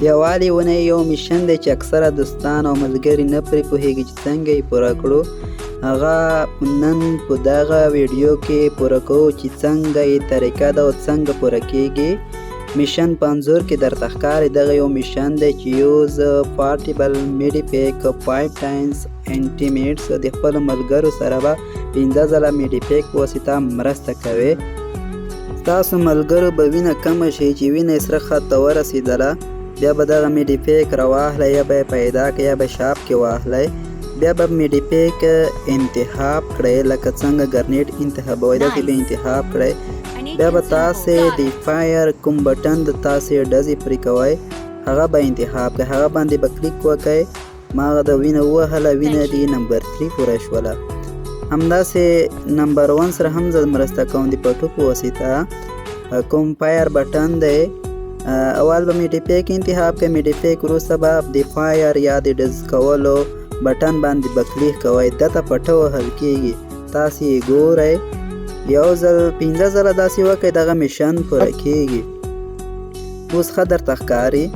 یووالی ونې یو میشن دی چې اکثره دوستان او ملګري نه پرې پوهېږي چې څنګه یې پوره کړو. هغه نن په دغه ویډیو کې پوره کوو چې څنګه یې طریقه ده او څنګه پوره کېږي. میشن په انځور کې درته ښکاري دغه یو میشن دی چې یوز پارټیبل میډي پیک 5 ټایمز انټیمیټس د خپلو ملګرو سره به 15 ځله میډي پیک په واسطه مرسته کوي. ستاسو ملګرو به وینه کمه شي چې وینه یې سره خط ته ورسېدله، بیا به دغه میډي پیک راواخلئ یا به یې پیدا کړئ یا به شاپ کې واخلئ. بیا به میډي پیک انتخاب کړئ لکه څنګه ګرنیټ انتخابوئ داسې به انتخاب کړئ. بیا به تاسې د فایر کوم بټن د تاسې ډزې پرې کوئ هغه به انتخاب کړئ، هغه باندې به کلیک وکړئ. ما هغه د وینه ووهله، وینه د نمبر 3 پوره شوله. همداسې نمبر 1 سره هم زه مرسته کوم د پټو په واسطه. کوم فایر بټن دی اول به میډي پیک انتخاب کړئ، میډي پیک وروسته به د فایر یا د ډز کولو بټن باندې به کلیک کوئ. دته پټه وهل کېږي، تاسې یې ګورئ. یو ځل 15 ځله داسې وکړئ دغه میشن پوره کېږي. اوس ښه درته ښکاري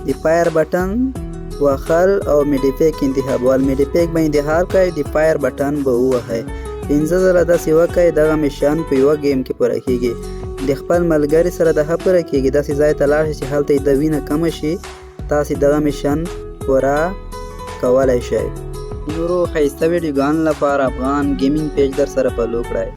د فایر بټن وهل او میډي پیک انتخابول. میډي پیک به انتخاب کړئ، د فایر بټن به ووهئ. 15 ځله داسې وکړئ دغه میشن په یوه ګیم کې پوره کېږي. د خپل ملګري سره د ښه پوره کېږي. داسې ځای ته لاړ شئ چې هلته یې د وینه کمه شي، تاسې دغه میشن پوره کولی شئ. نورو ښایسته ویډیوګانو لپاره افغان ګیمینګ پیج در سره فالو کړئ.